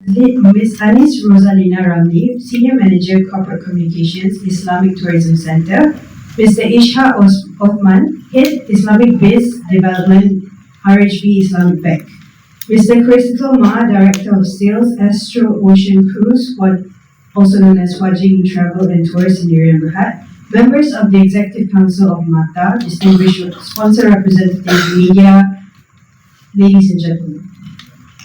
Ms. Anis Rosalina Ramli, Senior Manager Corporate Communications, Islamic Tourism Center, Mr. Isha Othman, Head Islamic Biz Development, RHB Islamic Bank, Mr. Christopher Ma, Director of Sales, Astro Ocean Cruise, also known as Wajing Travel and Tours in Irian Berhad, members of the Executive Council of MATTA, distinguished sponsor representatives, media, ladies and gentlemen.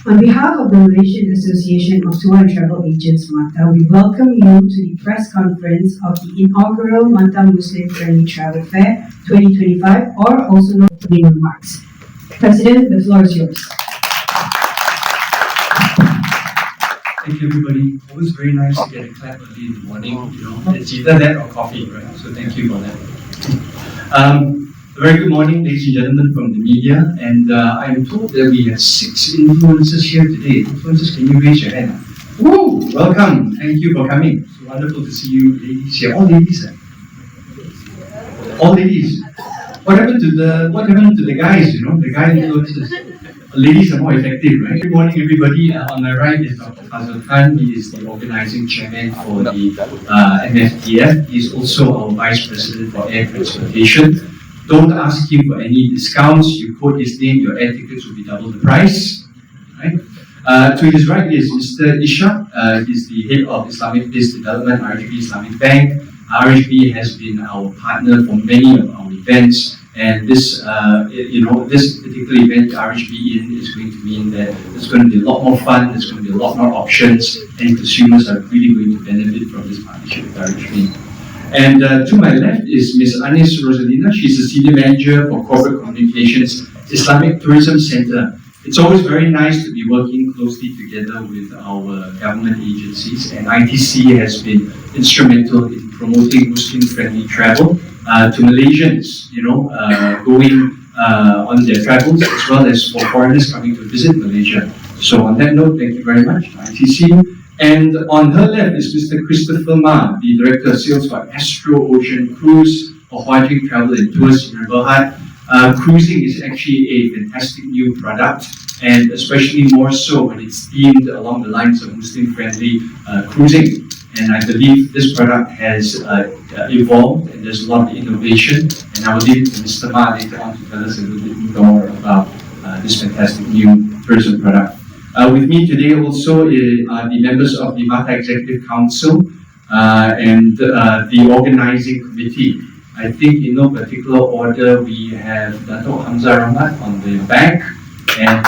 On behalf of the Malaysian Association of Tour and Travel Agents, MATTA, we welcome you to the press conference of the inaugural MATTA Muslim Friendly Travel Fair 2025, or also known as opening remarks. President, the floor is yours. Thank you, everybody. Always very nice to get a clap early in the morning. It's either that or coffee, right? So thank you for that. A very good morning, ladies and gentlemen from the media. And I am told that we have 6 influencers here today. Influencers, can you raise your hand? Woo! Welcome. Thank you for coming. It's wonderful to see you, ladies here. All ladies, all ladies. What happened to the guys? The guy influencers. Ladies are more effective, right? Good morning, everybody. On my right is Dr. Fazal Khan. He is the organizing chairman for the MFTF. He is also our vice president for air transportation. Don't ask him for any discounts. You quote his name, your air tickets will be double the price. Right? To his right is Mr. Isha. He's the head of Islamic Biz Development, RHB Islamic Bank. RHB has been our partner for many of our events. And this, this particular event, RHB in, is going to mean that there's going to be a lot more fun, there's going to be a lot more options, and consumers are really going to benefit from this partnership with RHB. And to my left is Ms. Anis Rosalina. She's the Senior Manager for Corporate Communications, Islamic Tourism Center. It's always very nice to be working closely together with our government agencies, and ITC has been instrumental in promoting Muslim-friendly travel to Malaysians, going on their travels, as well as for foreigners coming to visit Malaysia. So on that note, thank you very much, ITC. And on her left is Mr. Christopher Ma, the Director of Sales for Astro Ocean Cruise, or Wajing Travel and Tours in Berhad. Cruising is actually a fantastic new product, and especially more so when it's themed along the lines of Muslim-friendly cruising. And I believe this product has evolved, and there's a lot of innovation. And I will leave it to Mr. Ma later on to tell us a little bit more about this fantastic new tourism product. With me today also are the members of the MATTA Executive Council and the organizing committee. I think in no particular order, we have Dato' Hamzah Rahmat on the back. And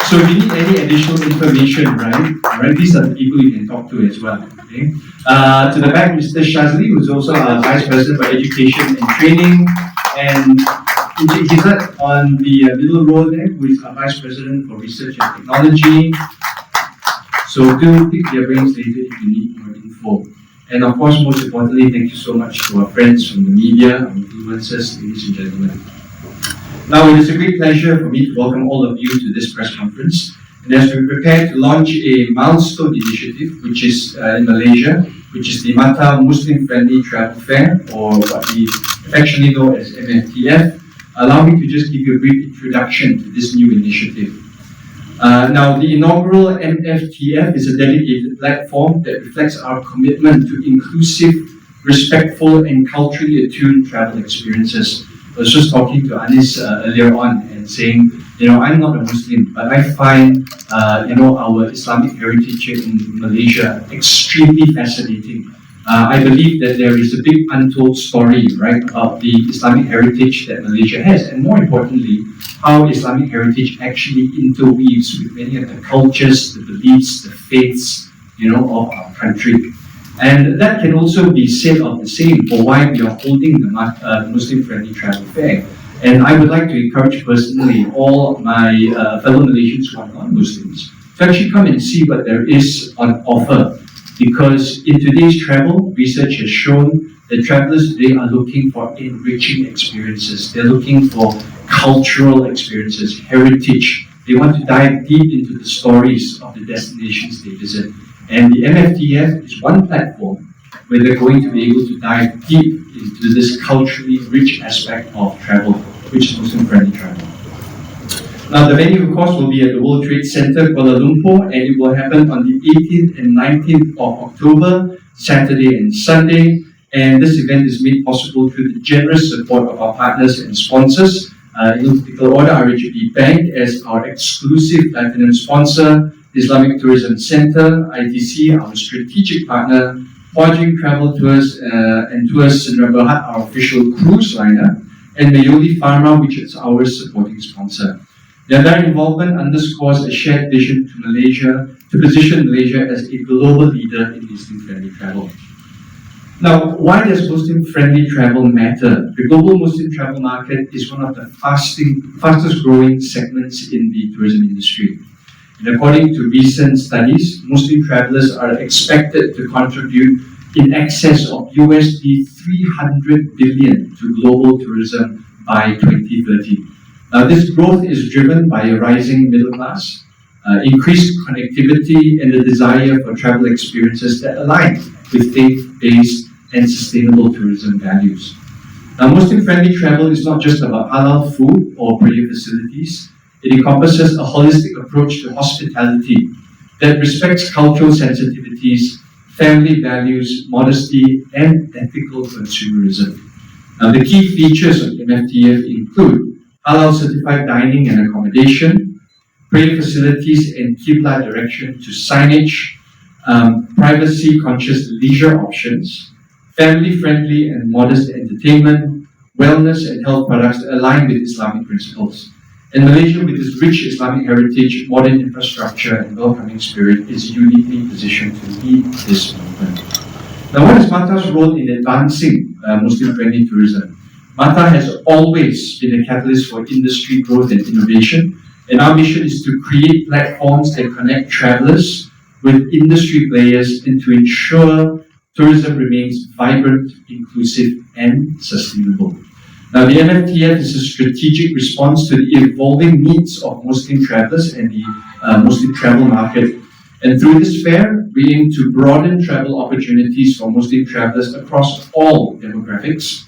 so if you need any additional information, right, these are the people you can talk to as well. Okay? To the back, Mr. Shazli, who's also our Vice President for Education and Training. And he's on the middle row there, who is our Vice President for Research and Technology. So do pick their brains later if you need more info. And of course, most importantly, thank you so much to our friends from the media, our influencers, ladies and gentlemen. Now, it is a great pleasure for me to welcome all of you to this press conference. And as we prepare to launch a milestone initiative, which is in Malaysia, which is the MATTA Muslim Friendly Travel Fair, or what we affectionately know as MFTF, allow me to just give you a brief introduction to this new initiative. Now, the inaugural MFTF is a dedicated platform that reflects our commitment to inclusive, respectful, and culturally attuned travel experiences. I was just talking to Anis earlier on and saying, I'm not a Muslim, but I find, our Islamic heritage in Malaysia extremely fascinating. I believe that there is a big untold story, right, about the Islamic heritage that Malaysia has, and more importantly, how Islamic heritage actually interweaves with many of the cultures, the beliefs, the faiths, of our country. And that can also be said of the same for why we are holding the Muslim-Friendly Travel Fair. And I would like to encourage personally all my fellow Malaysians who are non-Muslims to actually come and see what there is on offer. Because in today's travel, research has shown that travelers today are looking for enriching experiences. They're looking for cultural experiences, heritage. They want to dive deep into the stories of the destinations they visit. And the MFTF is one platform where they're going to be able to dive deep into this culturally rich aspect of travel, which is Muslim-friendly travel. Now, the venue, of course, will be at the World Trade Center, Kuala Lumpur, and it will happen on the 18th and 19th of October, Saturday and Sunday. And this event is made possible through the generous support of our partners and sponsors. In no particular order, RHB Bank as our exclusive platinum sponsor, Islamic Tourism Center, ITC, our strategic partner, Huajing Travel Tours and Tours Sdn Bhd, our official cruise liner, and Mayoli Pharma, which is our supporting sponsor. Their direct involvement underscores a shared vision to position Malaysia as a global leader in Muslim-friendly travel. Now, why does Muslim-friendly travel matter? The global Muslim travel market is one of the fastest growing segments in the tourism industry. And according to recent studies, Muslim travelers are expected to contribute in excess of USD 300 billion to global tourism by 2030. Now, this growth is driven by a rising middle class, increased connectivity, and the desire for travel experiences that align with faith-based and sustainable tourism values. Now, Muslim-friendly travel is not just about halal food or prayer facilities. It encompasses a holistic approach to hospitality that respects cultural sensitivities, family values, modesty, and ethical consumerism. Now, the key features of MFTF include halal certified dining and accommodation, prayer facilities and Qibla direction to signage, privacy-conscious leisure options, family-friendly and modest entertainment, wellness and health products that align with Islamic principles. And Malaysia, with its rich Islamic heritage, modern infrastructure, and welcoming spirit, is uniquely positioned to lead this movement. Now, what is MATTA's role in advancing Muslim-friendly tourism? MATTA has always been a catalyst for industry growth and innovation, and our mission is to create platforms that connect travelers with industry players and to ensure tourism remains vibrant, inclusive, and sustainable. Now, the MFTF is a strategic response to the evolving needs of Muslim travelers and the Muslim travel market. And through this fair, we aim to broaden travel opportunities for Muslim travelers across all demographics,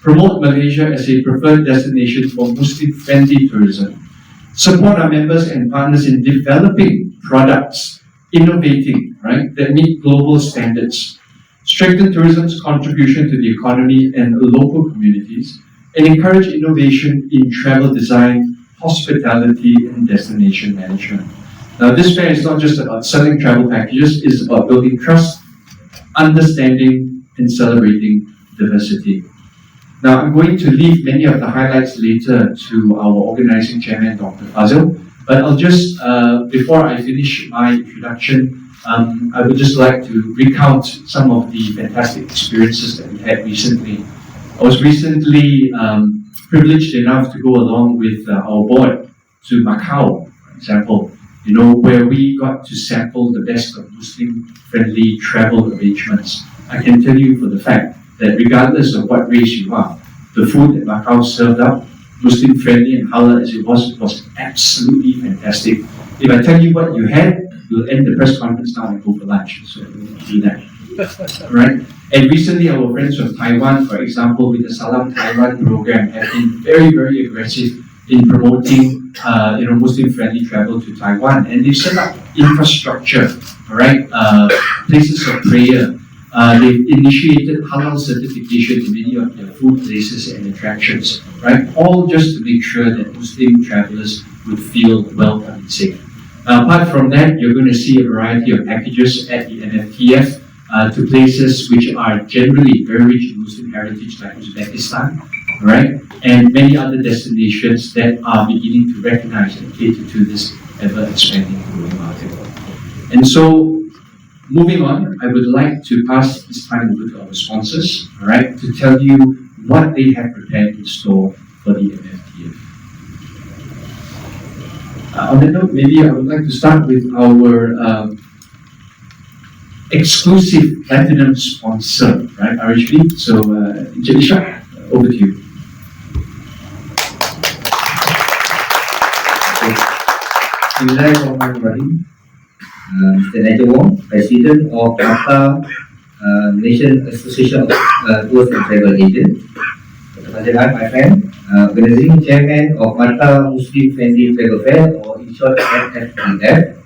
promote Malaysia as a preferred destination for Muslim-friendly tourism, support our members and partners in developing products, innovating, that meet global standards, strengthen tourism's contribution to the economy and local communities, and encourage innovation in travel design, hospitality, and destination management. Now, this fair is not just about selling travel packages, it's about building trust, understanding, and celebrating diversity. Now, I'm going to leave many of the highlights later to our organizing chairman, Dr. Fazil, but I'll just, before I finish my introduction, I would just like to recount some of the fantastic experiences that we had recently. I was recently privileged enough to go along with our board to Macau, for example, where we got to sample the best of Muslim-friendly travel arrangements. I can tell you for the fact that regardless of what race you are, the food that Macau served up, Muslim-friendly and halal as it was absolutely fantastic. If I tell you what you had, we'll end the press conference now and go for lunch. So we'll do that. Right? And recently, our friends from Taiwan, for example, with the Salam Taiwan program, have been very, very aggressive in promoting, Muslim-friendly travel to Taiwan, and they've set up infrastructure, places of prayer. They've initiated halal certification in many of their food places and attractions, all just to make sure that Muslim travelers would feel welcome and safe. Apart from that, you're going to see a variety of packages at the MFTF to places which are generally very rich in Muslim heritage, like Uzbekistan, and many other destinations that are beginning to recognize and cater to this ever-expanding growing market. And so, moving on, I would like to pass this time over to our sponsors, to tell you what they have prepared in store for the MFTF. On that note, maybe I would like to start with our exclusive platinum sponsor, RHB. So, Jalisha, over to you. Bismillahirrahmanirrahim. Mr. Nigel Wong, President of MATTA Malaysian Association of Tours and Travel Agents. Dr. Fazlan, my friend, Organizing Chairman of MATTA Muslim Friendly Travel Fair, or in short MFTF,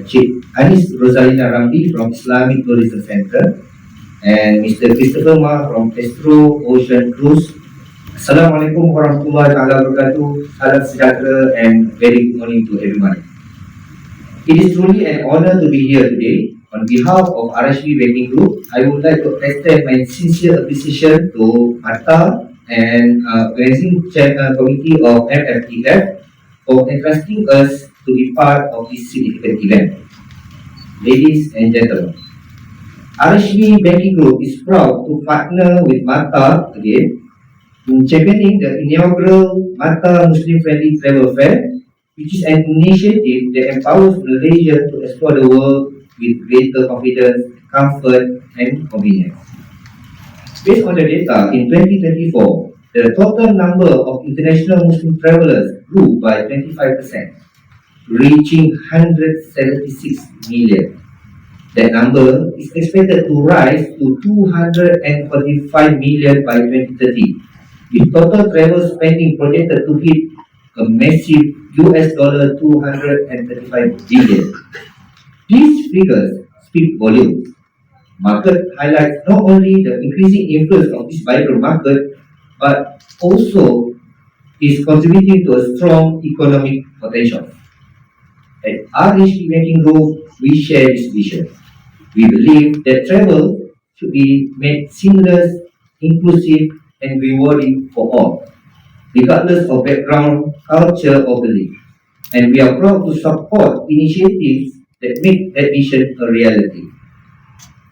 Cik Anis Rosalina Ramli from Islamic Tourism Center, and Mr. Christopher Ma from Astro Ocean Cruise. Assalamualaikum warahmatullahi wabarakatuh. Salam sejahtera and very good morning to everyone. It is truly an honor to be here today. On behalf of RHB Banking Group, I would like to extend my sincere appreciation to MATTA and Organizing Committee of MFTF for entrusting us to be part of this significant event. Ladies and gentlemen, RHB Banking Group is proud to partner with MATTA again in championing the inaugural MATTA Muslim Friendly Travel Fair, which is an initiative that empowers Malaysians to explore the world with greater confidence, comfort, and convenience. Based on the data, in 2024, the total number of international Muslim travelers grew by 25%, reaching 176 million. That number is expected to rise to 245 million by 2030, with total travel spending projected to hit a massive $235 billion. These figures speak volumes. Market highlights not only the increasing influence of this vibrant market, but also is contributing to a strong economic potential. At RHB Banking Group, we share this vision. We believe that travel should be made seamless, inclusive, and rewarding for all, regardless of background, culture, or belief. And we are proud to support initiatives that make that vision a reality.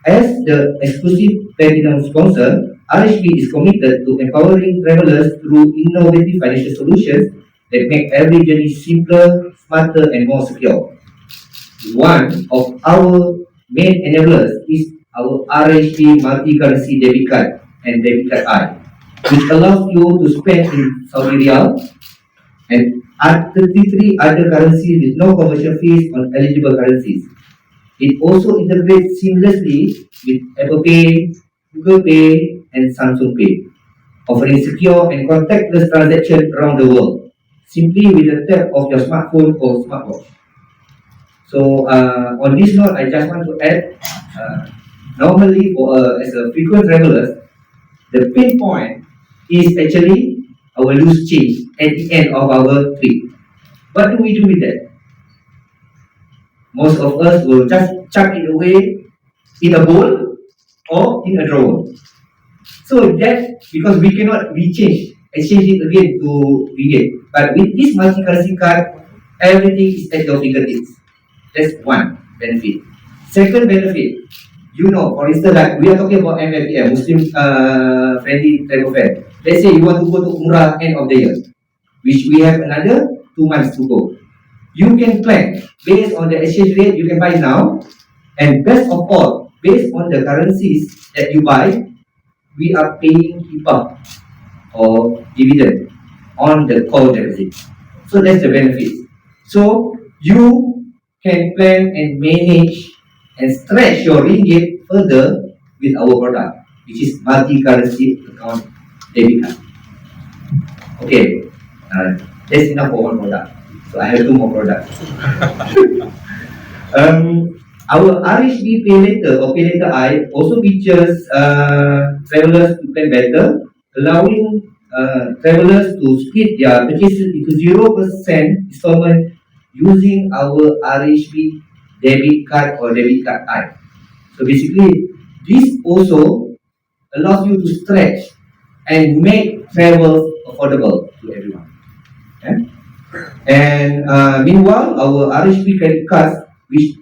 As the exclusive platinum sponsor, RHB is committed to empowering travelers through innovative financial solutions that make every journey simpler, smarter, and more secure. One of our main enablers is our RHB multi-currency debit card and debit card I, which allows you to spend in Saudi Riyal and 33 other currencies with no commercial fees on eligible currencies. It also integrates seamlessly with Apple Pay, Google Pay, and Samsung Pay, offering secure and contactless transactions around the world, simply with a tap of your smartphone or smartwatch. So, on this note, I just want to add, normally as a frequent traveler, the pain point is actually our loose change at the end of our trip. What do we do with that? Most of us will just chuck it away in a bowl or in a drawer. So that, because we cannot exchange it again to ringgit. But with this multi-currency card, everything is at your fingertips. That's one benefit. Second benefit, for instance, like we are talking about MFTF, Muslim Friendly Travel Fair. Let's say you want to go to Umrah end of the year, which we have another 2 months to go. You can plan based on the exchange rate you can buy now, and best of all, based on the currencies that you buy, we are paying hibah or dividend on the core deposit. So that's the benefit. So you can plan and manage and stretch your ringgit further with our product, which is multi-currency account debit card. Okay, that's enough for one product. So I have 2 more products. Our RHB Pay Later or Pay Later I also features travelers to plan better, allowing travelers to split their purchases into 0% installment using our RHB debit card or debit card I. So basically, this also allows you to stretch and make travel affordable to everyone. Okay? And meanwhile, our RHB credit cards, which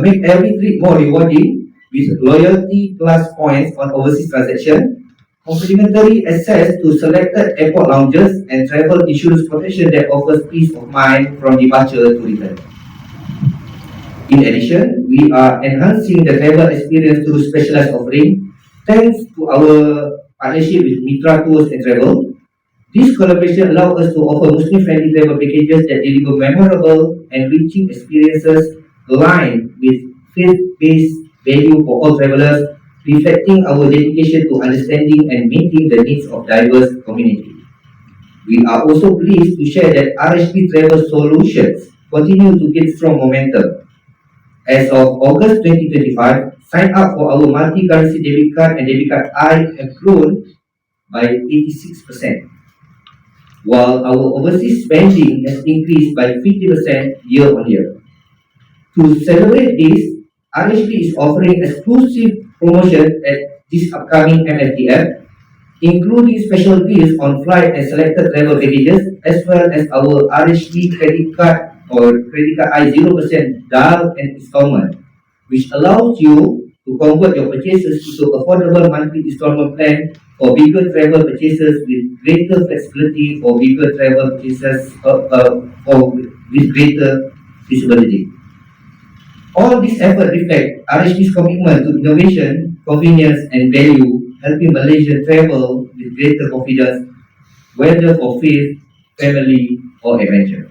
make every trip more rewarding with loyalty plus points on overseas transaction, complimentary access to selected airport lounges, and travel insurance protection that offers peace of mind from departure to return. In addition, we are enhancing the travel experience through specialized offering thanks to our partnership with Mitra Tours and Travel. This collaboration allows us to offer Muslim-friendly travel packages that deliver memorable, enriching experiences aligned with faith-based value for all travelers, reflecting our dedication to understanding and meeting the needs of diverse communities. We are also pleased to share that RHP Travel Solutions continue to gain strong momentum. As of August 2025, sign up for our multi-currency debit card and debit card I have grown by 86%, while our overseas spending has increased by 50% year on year. To celebrate this, RHP is offering exclusive promotion at this upcoming MFTF, including special deals on flight and selected travel packages, as well as our RHP credit card or credit card I 0% down and installment, which allows you to convert your purchases into affordable monthly installment plan for bigger travel purchases with greater flexibility for bigger travel purchases with greater visibility. All these efforts reflect RHP's commitment to innovation, convenience, and value, helping Malaysians travel with greater confidence, whether for faith, family, or adventure.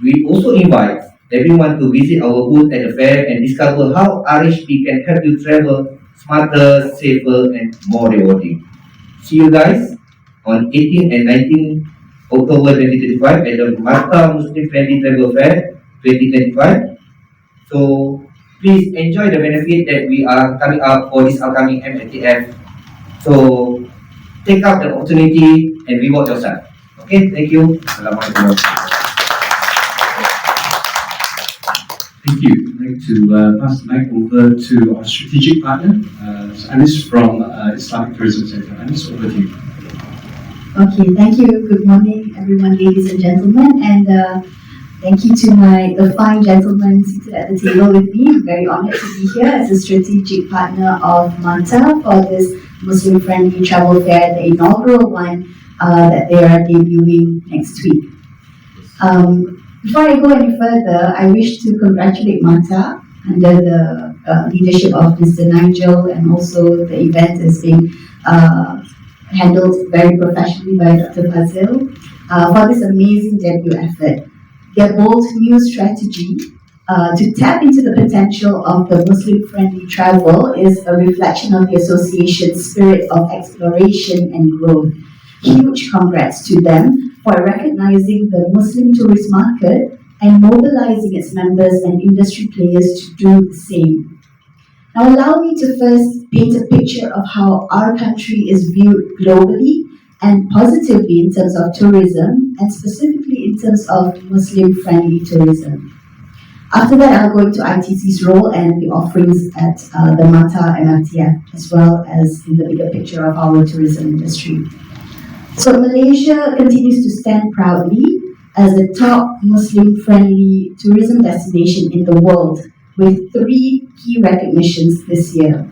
We also invite everyone to visit our booth at the fair and discover how RHP can help you travel smarter, safer, and more rewarding. See you guys on 18 and 19 October 2025 at the MATTA Muslim Friendly Travel Fair 2025. So please enjoy the benefit that we are coming up for this upcoming MFTF. So take up the opportunity and reward yourself. Okay, thank you. Assalamualaikum. Thank you. I'd like to pass the mic over to our strategic partner, Anis from Islamic Tourism Center. Anis, over to you. Okay, thank you. Good morning, everyone, ladies and gentlemen, and thank you to the fine gentlemen seated at the table with me. I'm very honored to be here as a strategic partner of MATTA for this Muslim-friendly travel fair, the inaugural one that they are debuting next week. Before I go any further, I wish to congratulate MATTA under the leadership of Mr. Nigel, and also the event is being handled very professionally by Dr. Fazil for this amazing debut effort. Their bold new strategy to tap into the potential of the Muslim-friendly travel is a reflection of the association's spirit of exploration and growth. Huge congrats to them for recognizing the Muslim tourist market and mobilizing its members and industry players to do the same. Now allow me to first paint a picture of how our country is viewed globally and positively in terms of tourism, and specifically in terms of Muslim-friendly tourism. After that, I'll go into ITC's role and the offerings at the MATTA MFTF, as well as in the bigger picture of our tourism industry. So Malaysia continues to stand proudly as a top Muslim-friendly tourism destination in the world, with 3 key recognitions this year.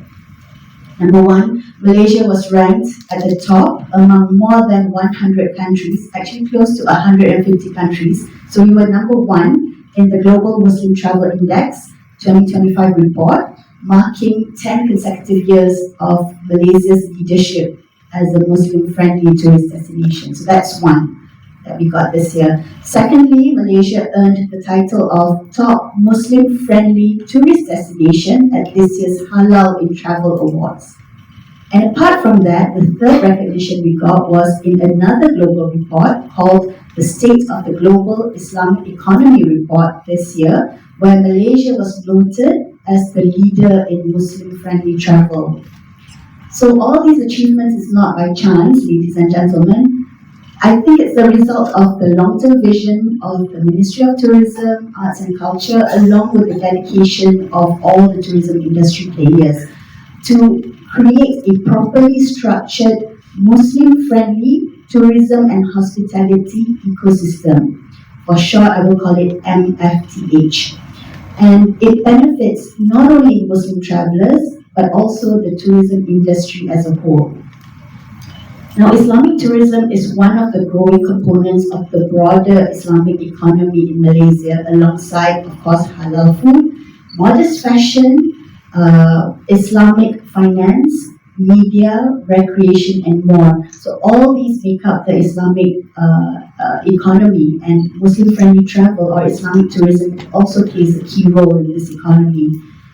Number 1, Malaysia was ranked at the top among more than 100 countries, actually close to 150 countries. So we were number 1 in the Global Muslim Travel Index 2025 report, marking 10 consecutive years of Malaysia's leadership as a Muslim-friendly tourist destination. So that's one that we got this year. Secondly, Malaysia earned the title of Top Muslim-Friendly Tourist Destination at this year's Halal in Travel Awards. And apart from that, the third recognition we got was in another global report called the State of the Global Islamic Economy Report this year, where Malaysia was noted as the leader in Muslim-friendly travel. So all these achievements is not by chance, ladies and gentlemen. I think it's the result of the long-term vision of the Ministry of Tourism, Arts and Culture, along with the dedication of all the tourism industry players to create a properly structured, Muslim-friendly tourism and hospitality ecosystem. For short, I will call it MFTH. And it benefits not only Muslim travelers, but also the tourism industry as a whole. Now, Islamic tourism is one of the growing components of the broader Islamic economy in Malaysia, alongside, of course, halal food, modest fashion, Islamic finance, media, recreation, and more. So all these make up the Islamic economy, and Muslim-friendly travel or Islamic tourism also plays a key role in this economy.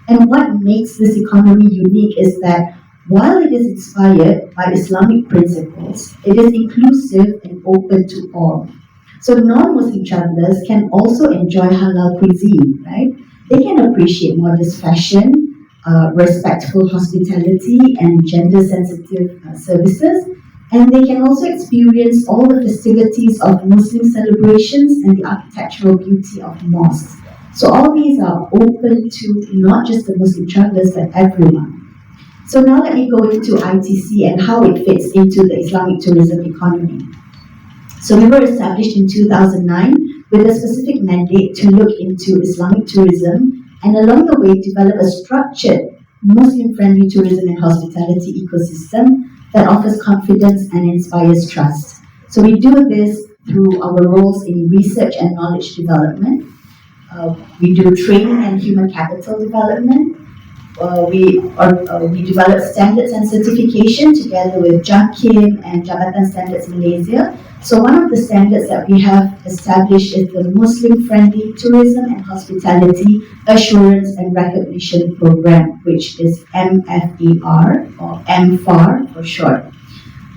And what makes this economy unique is that while it is inspired by Islamic principles, it is inclusive and open to all. So non-Muslim travelers can also enjoy halal cuisine, right? They can appreciate modest fashion, respectful hospitality, and gender-sensitive services. And they can also experience all the festivities of Muslim celebrations and the architectural beauty of mosques. So all these are open to not just the Muslim travelers, but everyone. So now let me go into ITC and how it fits into the Islamic tourism economy. So we were established in 2009 with a specific mandate to look into Islamic tourism and along the way develop a structured Muslim-friendly tourism and hospitality ecosystem that offers confidence and inspires trust. So we do this through our roles in research and knowledge development. We do training and human capital development. We develop standards and certification together with JAKIM and Jabatan Standards Malaysia. So one of the standards that we have established is the Muslim-Friendly Tourism and Hospitality Assurance and Recognition Program, which is MFTR or MFAR for short.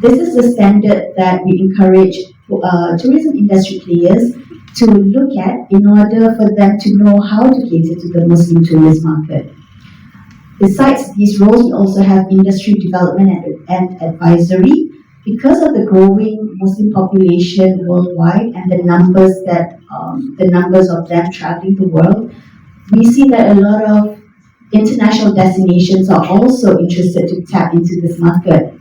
This is the standard that we encourage tourism industry players to look at in order for them to know how to cater to the Muslim tourist market. Besides these roles, we also have industry development and advisory. Because of the growing Muslim population worldwide and the numbers of them traveling the world, we see that a lot of international destinations are also interested to tap into this market.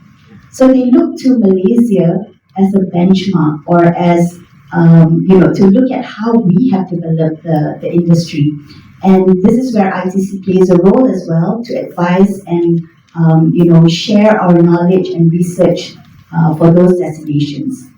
So they look to Malaysia as a benchmark or as to look at how we have developed the industry. And this is where ITC plays a role as well to advise and share our knowledge and research for those destinations.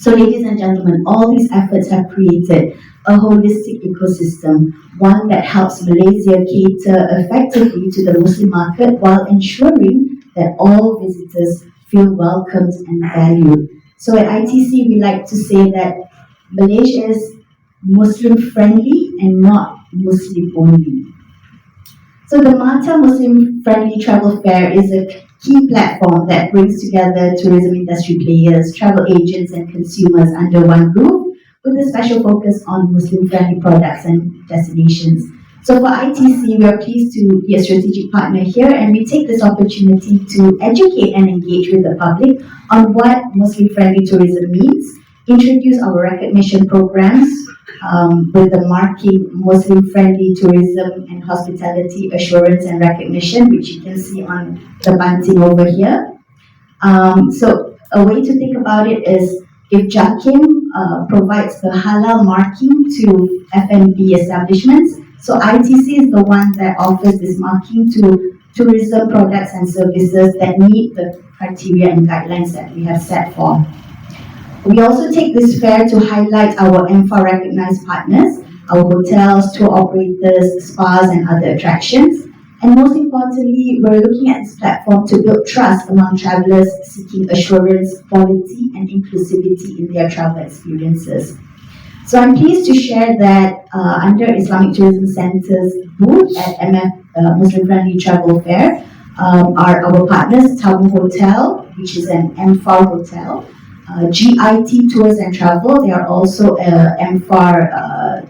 So ladies and gentlemen, all these efforts have created a holistic ecosystem, one that helps Malaysia cater effectively to the Muslim market while ensuring that all visitors feel welcomed and valued. So at ITC, we like to say that Malaysia is Muslim friendly and not Muslim only. So the MATTA Muslim Friendly Travel Fair is a key platform that brings together tourism industry players, travel agents and consumers under one roof with a special focus on Muslim friendly products and destinations. So for ITC, we are pleased to be a strategic partner here and we take this opportunity to educate and engage with the public on what Muslim friendly tourism means, introduce our recognition programs with the marking Muslim-Friendly Tourism and Hospitality Assurance and Recognition, which you can see on the bunting over here. So a way to think about it is if JAKIM provides the halal marking to F&B establishments, so ITC is the one that offers this marking to tourism products and services that meet the criteria and guidelines that we have set for. We also take this fair to highlight our MFAR recognized partners, our hotels, tour operators, spas, and other attractions. And most importantly, we're looking at this platform to build trust among travelers seeking assurance, quality, and inclusivity in their travel experiences. So I'm pleased to share that under Islamic Tourism Center's booth at MF Muslim Friendly Travel Fair are our partners, Tamu Hotel, which is an MFAR hotel, GIT Tours and Travel, they are also a MFAR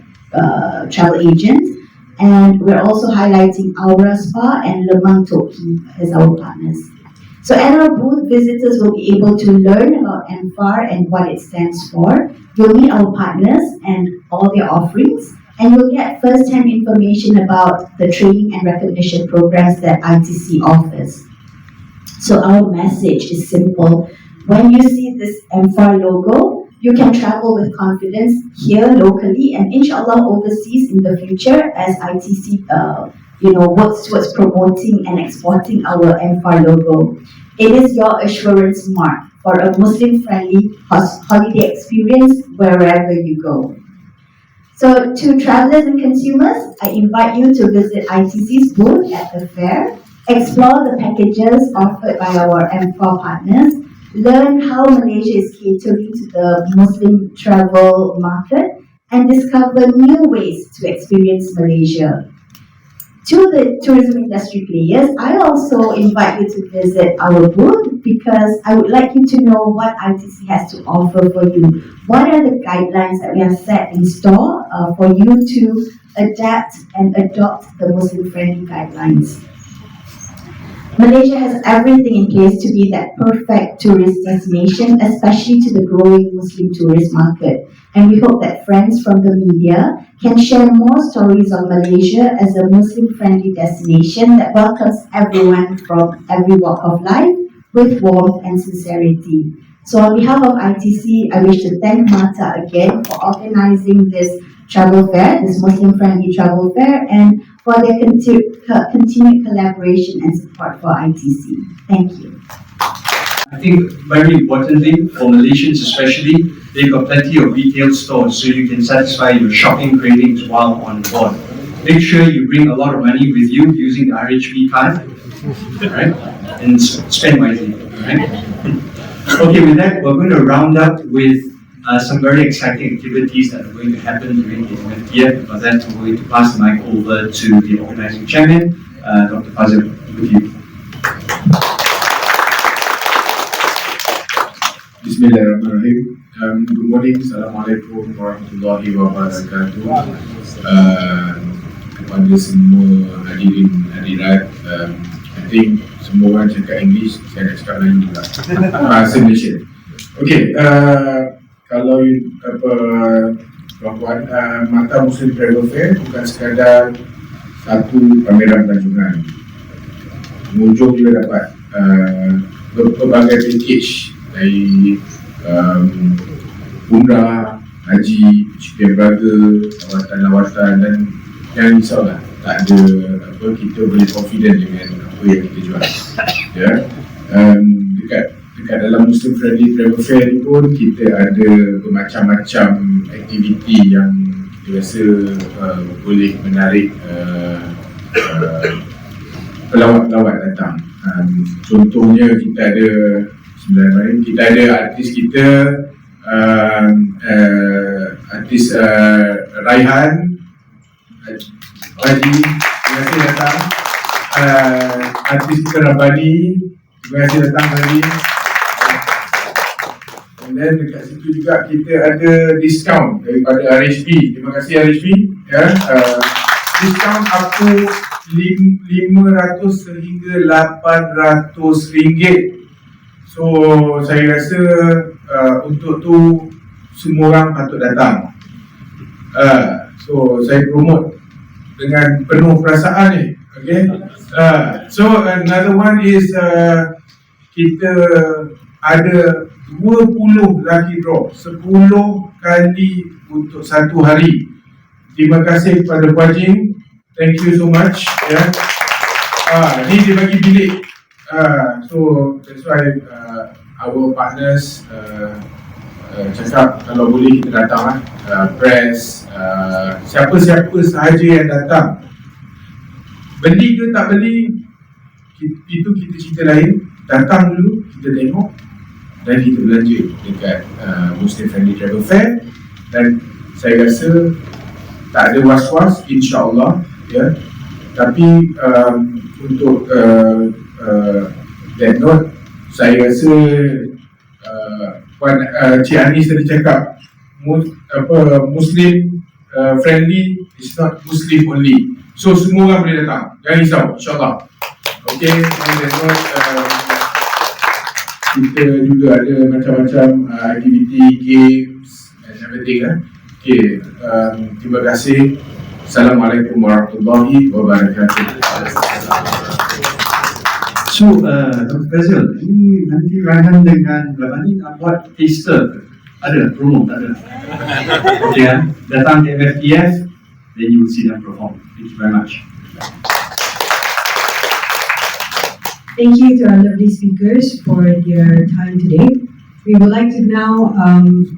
travel agent, and we're also highlighting Aura Spa and Lemang Toki as our partners. So at our booth, visitors will be able to learn about MFAR and what it stands for. You'll meet our partners and all their offerings, and you'll get first-hand information about the training and recognition programs that ITC offers. So our message is simple. When you see this MFAR logo, you can travel with confidence here locally and inshallah overseas in the future as ITC works towards promoting and exporting our MFAR logo. It is your assurance mark for a Muslim-friendly holiday experience wherever you go. So to travelers and consumers, I invite you to visit ITC's booth at the fair, explore the packages offered by our MFAR partners, learn how Malaysia is catering to the Muslim travel market, and discover new ways to experience Malaysia. To the tourism industry players, I also invite you to visit our booth because I would like you to know what ITC has to offer for you. What are the guidelines that we have set in store for you to adapt and adopt the Muslim-friendly guidelines? Malaysia has everything in place to be that perfect tourist destination, especially to the growing Muslim tourist market. And we hope that friends from the media can share more stories of Malaysia as a Muslim-friendly destination that welcomes everyone from every walk of life with warmth and sincerity. So on behalf of ITC, I wish to thank MATTA again for organizing this travel fair, this Muslim-friendly travel fair, and for their continued collaboration and support for ITC. Thank you. I think very importantly, for Malaysians especially, they've got plenty of retail stores so you can satisfy your shopping cravings while on board. Make sure you bring a lot of money with you using the RHB card, right? And spend wisely, right? Okay, with that, we're going to round up with some very exciting activities that are going to happen during the MFTF. For that, I'm going to pass the mic over to the organizing chairman, Dr. Fazil, with you. Bismillahirrahmanirrahim. Good morning. Assalamualaikum warahmatullahi wabarakatuh. Kepada semua hadirin hadirat, I think semua orang cakap English, saya nak cakap Melayu juga. Bahasa Malaysia. Okay, kalau puan-puan, MATTA Muslim Travel Fair bukan sekadar satu pameran pelancongan. Pengunjung juga dapat berbagai package dari umrah, haji, cuti berlaga, lawatan-lawatan, dan jangan risaulah, tak ada apa, kita boleh confident dengan apa yang kita jual. Ya, dekat dalam Muslim Friendly Travel Fair ni pun kita ada bermacam-macam aktiviti yang kita rasa boleh menarik pelawat-pelawat datang. Contohnya kita ada artis kita, artis Raihan Haji, terima kasih datang. Artis kita Rabani, terima kasih datang tadi. Dan dekat situ juga kita ada diskaun daripada RHB. Terima kasih RHB. Ya, diskaun up to 500 sehingga 800 ringgit. So saya rasa untuk tu semua orang patut datang. So saya promote dengan penuh perasaan ni. Okay. So another one is kita ada 20 lucky draw, 10 kali untuk satu hari. Terima kasih kepada Puan Jing. Thank you so much. Ya. Ni dia bagi bilik. So that's why our partners cakap kalau boleh kita datang, press, siapa-siapa sahaja yang datang, beli ke tak beli itu kita cerita lain. Datang dulu, kita tengok dan kita belanja dekat Muslim Friendly Travel Fair. Dan saya rasa tak ada was-was, insyaAllah, ya. Tapi untuk that note, saya rasa Puan Cik Anis tadi cakap Muslim friendly is not Muslim only. So semua orang boleh datang, jangan risau, insyaAllah. Okay, on that note, kita juga ada macam-macam aktiviti, games and everything. Okay, terima kasih. Assalamualaikum warahmatullahi wabarakatuh. So, Dr. Fazil, ini nanti Raihan dengan Rabani nak buat taster. Ada promo, tak ada? Okay, datang ke MFTF, then you will see them perform. Thank you very much. Thank you to our lovely speakers for their time today. We would like to now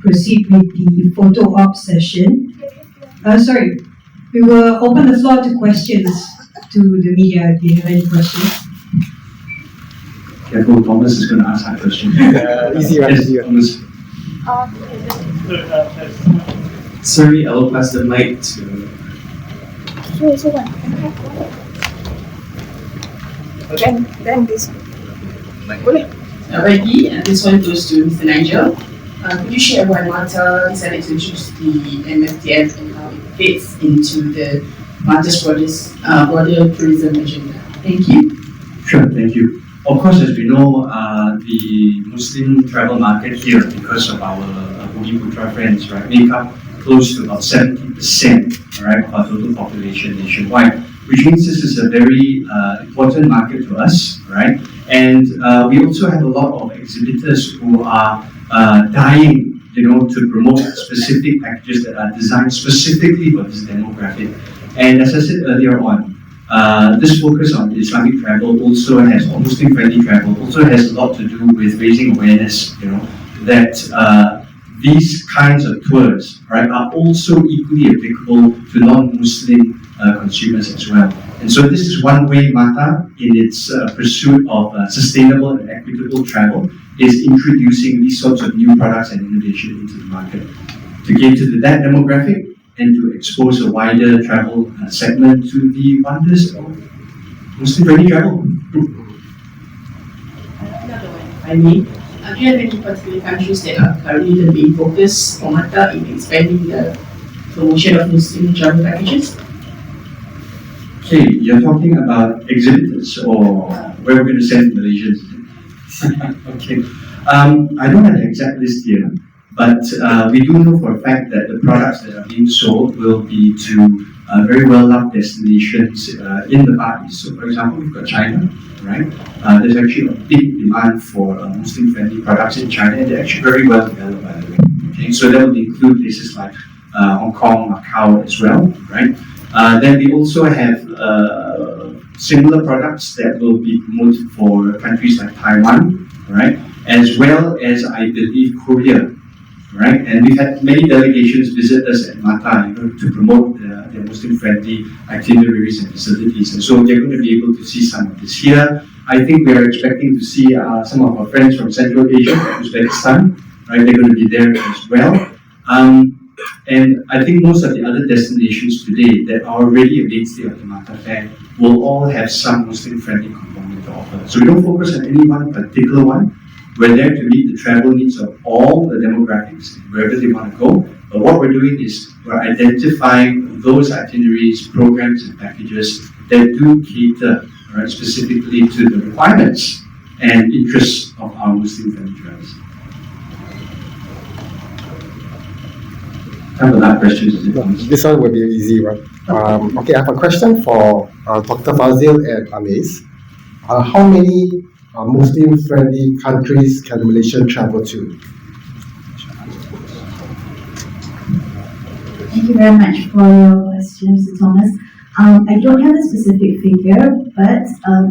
proceed with the photo op session. We will open the floor to questions to the media if you have any questions. Careful, Thomas is going to ask that question. Easy one, Yes, easy one. Thomas. Sorry, I'll pass the mic to. Then this. Boleh. Alrighty, and this one goes to Mr. Nigel. Could you share why MATTA decided to introduce the MFTF and how it fits into the MATTA's broader tourism agenda? Thank you. Sure, thank you. Of course, as we know, the Muslim travel market here, because of our Budi Putra friends, right, make up close to about 70%, right, of our total population nationwide, which means this is a very important market to us, right? And we also have a lot of exhibitors who are dying, to promote specific packages that are designed specifically for this demographic. And as I said earlier on, this focus on Islamic travel also has, or Muslim-friendly travel, also has a lot to do with raising awareness, that these kinds of tours, right, are also equally applicable to non-Muslim consumers as well. And so this is one way MATTA, in its pursuit of sustainable and equitable travel, is introducing these sorts of new products and innovation into the market to cater to that demographic and to expose a wider travel segment to the wonders of Muslim-friendly travel. Another one, if I may. Do you have any particular countries that are currently the main focus for MATTA in expanding the promotion of Muslim travel packages? Okay, you're talking about exhibitors or where we're going to send Malaysians? Okay. I don't have an exact list here, but we do know for a fact that the products that are being sold will be to very well-loved destinations in the Far East. So, for example, we've got China, right? There's actually a big demand for Muslim-friendly products in China, and they're actually very well developed, by the way. Okay, so that will include places like Hong Kong, Macau as well, right? Then we also have similar products that will be promoted for countries like Taiwan, right? As well as, I believe, Korea, right? And we've had many delegations visit us at MATTA to promote their Muslim-friendly itineraries and facilities. And so they're going to be able to see some of this here. I think we are expecting to see some of our friends from Central Asia, Uzbekistan, right? They're going to be there as well. And I think most of the other destinations today that are already a mainstay of the MATTA Fair will all have some Muslim-friendly component to offer. So we don't focus on any one particular one. We're there to meet the travel needs of all the demographics, wherever they want to go. But what we're doing is we're identifying those itineraries, programs, and packages that do cater, right, specifically to the requirements and interests of our Muslim-friendly travelers. Time for that questions, is it? This one will be an easy one. Okay, I have a question for Dr. Fazil and Anis. How many Muslim-friendly countries can Malaysia travel to? Thank you very much for your question, Mr. Thomas. I don't have a specific figure, but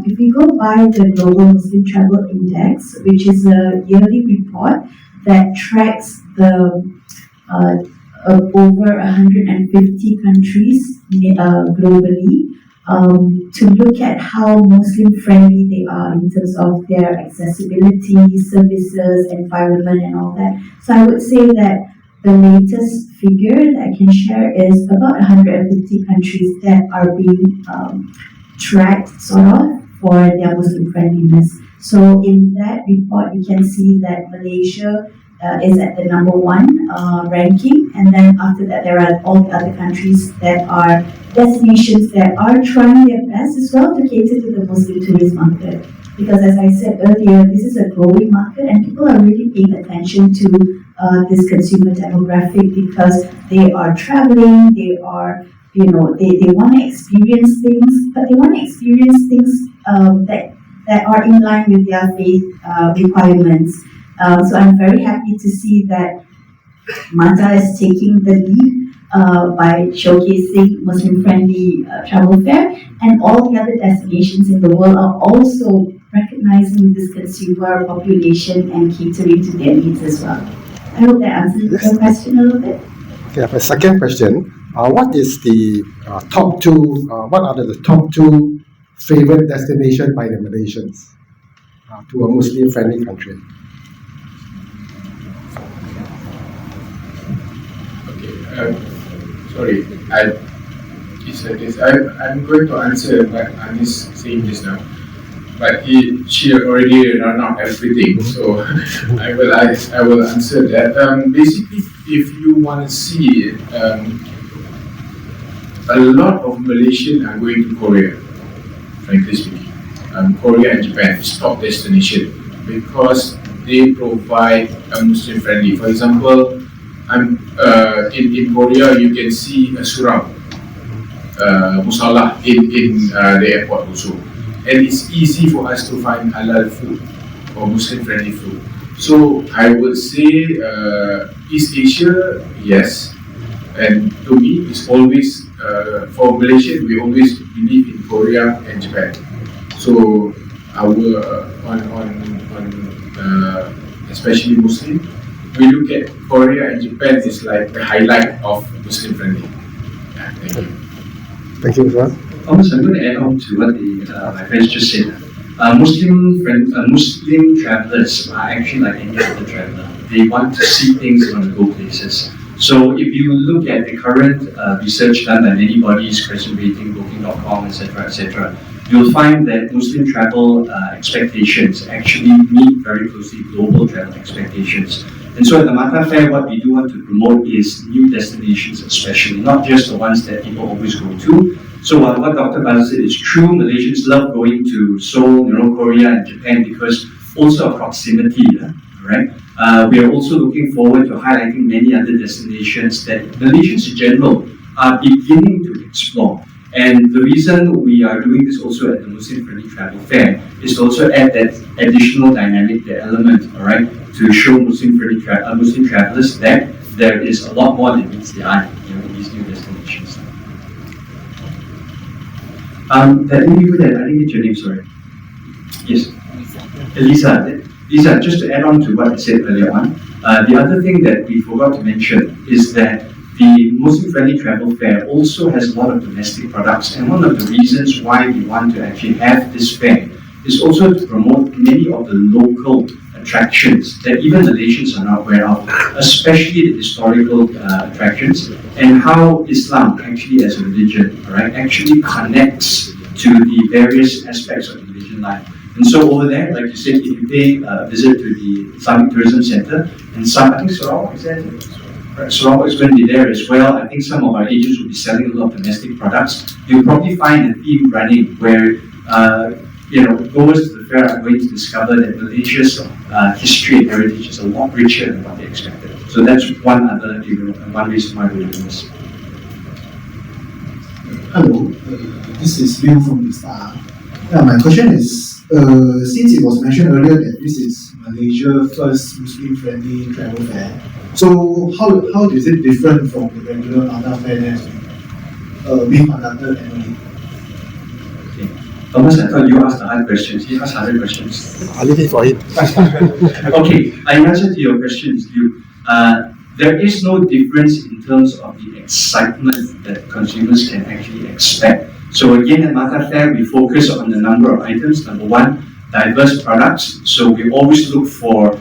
if we go by the Global Muslim Travel Index, which is a yearly report that tracks the over 150 countries globally, to look at how Muslim-friendly they are in terms of their accessibility, services, environment, and all that. So I would say that the latest figure that I can share is about 150 countries that are being tracked, sort of, for their Muslim-friendliness. So in that report, you can see that Malaysia is at the number 1 ranking, and then after that there are all the other countries that are destinations that are trying their best as well to cater to the Muslim tourist market. Because as I said earlier, this is a growing market and people are really paying attention to this consumer demographic because they are traveling, they are, they want to experience things, but they want to experience things that are in line with their faith requirements. So I'm very happy to see that MATTA is taking the lead by showcasing Muslim-friendly travel fair, and all the other destinations in the world are also recognizing this consumer population and catering to their needs as well. I hope that answers your question a little bit. Okay, I have a second question. What is the top two? What are the top 2 favorite destinations by the Malaysians to a Muslim-friendly country? Sorry, I'm going to answer what Anis saying just now. but she already run out everything, so I will answer that. Basically, if you want to see, a lot of Malaysians are going to Korea, frankly speaking. Korea and Japan is top destination because they provide a Muslim friendly. For example, in Korea you can see a surau, musalla in the airport also, and it's easy for us to find halal food or Muslim friendly food. So I would say East Asia, yes, and to me it's always for Malaysia we always believe in Korea and Japan. So our especially Muslim, we look at Korea and Japan is like the highlight of Muslim friendly. Yeah, thank you. Thank you, sir. Almost, I'm going to add on to what my friends just said. Muslim travelers are actually like any other traveler. They want to see things, they want to go places. So if you look at the current research done by many bodies, Crescent Rating, Booking.com, etc., you'll find that Muslim travel expectations actually meet very closely global travel expectations. And so at the MATTA Fair, what we do want to promote is new destinations especially, not just the ones that people always go to. So what Dr. Bala said is true. Malaysians love going to Seoul, Korea and Japan because also of proximity, right? We are also looking forward to highlighting many other destinations that Malaysians in general are beginning to explore. And the reason we are doing this also at the Muslim Friendly Travel Fair is to also add that additional dynamic, the element, all right, to show Muslim travelers that there is a lot more than meets the eye, in these new destinations. That maybe with that, I didn't get your name, sorry. Yes, Lisa, just to add on to what I said earlier on, the other thing that we forgot to mention is that the Muslim Friendly Travel Fair also has a lot of domestic products, and one of the reasons why we want to actually have this fair is also to promote many of the local attractions that even Malaysians are not aware of, especially the historical attractions, and how Islam actually as a religion, right, actually connects to the various aspects of Malaysian life. And so over there, like you said, if you pay a visit to the Islamic Tourism Center, and I think Sarawak is there. Sarawak is going to be there as well. I think some of our agents will be selling a lot of domestic products. You'll probably find a theme running where goers to the fair are going to discover that Malaysia's history and heritage is a lot richer than what they expected. So that's one other one reason why we're doing this. Hello, this is Liu from the Star. My question is, since it was mentioned earlier that this is Malaysia's first Muslim-friendly travel fair, so how is it different from the regular MATTA fair that's being conducted annually? Okay. Thomas, I thought you asked the hard questions. He asked harder questions. I'll leave it for him. Okay, in answer to your questions, Liu, there is no difference in terms of the excitement that consumers can actually expect. So again, at MATTA Fair, we focus on the number of items. Number one, diverse products. So we always look for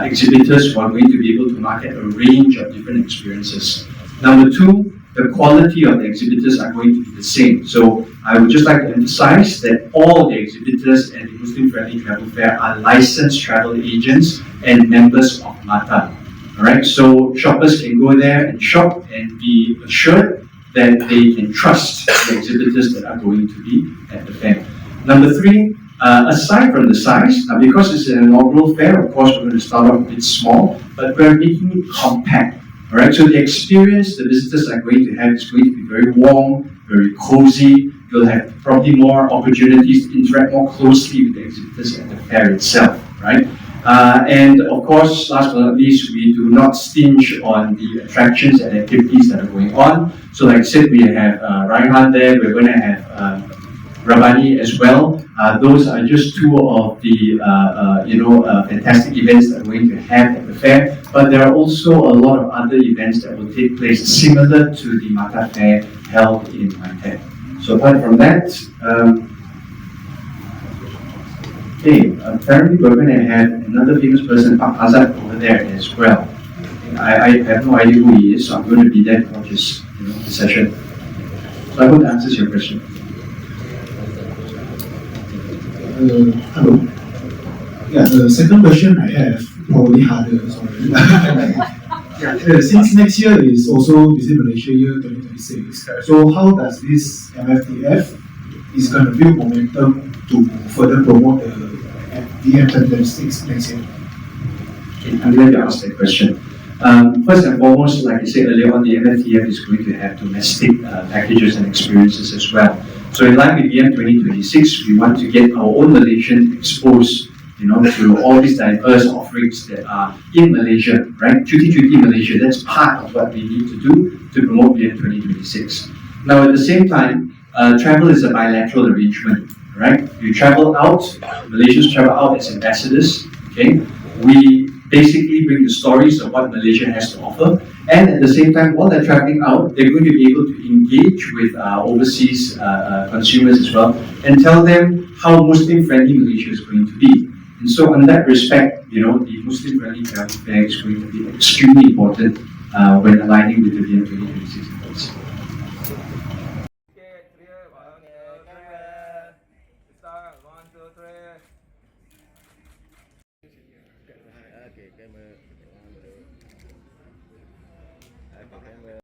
exhibitors who are going to be able to market a range of different experiences. Number two, the quality of the exhibitors are going to be the same. So I would just like to emphasize that all the exhibitors at the Muslim Friendly Travel Fair are licensed travel agents and members of MATTA. Alright, so shoppers can go there and shop and be assured that they can trust the exhibitors that are going to be at the fair. Number three, aside from the size, now because it's an inaugural fair, of course we're going to start off a bit small, but we're making it compact. Alright, so the experience the visitors are going to have is going to be very warm, very cozy. You'll have probably more opportunities to interact more closely with the exhibitors at the fair itself, right? And of course, last but not least, we do not stinge on the attractions and activities that are going on. So like I said, we have Raihan there, we're going to have Rabani as well. Those are just two of the fantastic events that we're going to have at the fair. But there are also a lot of other events that will take place similar to the MATTA Fair held in MATTA. So apart from that, apparently we're going to have another famous person, Pak Azad, over there as well. I have no idea who he is, so I'm going to be there to watch his the session. So I hope that answers your question. Hello. Yeah, the second question I have, probably harder, sorry. Since next year is also Visit Malaysia year 2026, so how does this MFTF is going to build momentum to further promote the VM 2026 next year? Okay, I'm glad you asked that question. First and foremost, like I said earlier on, the MFTF is going to have domestic packages and experiences as well. So in line with VM 2026, we want to get our own Malaysians exposed, to all these diverse offerings that are in Malaysia, right? Duty Malaysia, that's part of what we need to do to promote VM 2026. Now at the same time, travel is a bilateral arrangement, right? You travel out, Malaysians travel out as ambassadors, okay? We basically bring the stories of what Malaysia has to offer, and at the same time, while they're traveling out, they're going to be able to engage with overseas consumers as well, and tell them how Muslim-friendly Malaysia is going to be. And so, in that respect, the Muslim-friendly travel fair is going to be extremely important when aligning with the VM 2026 policy. Okay, camera.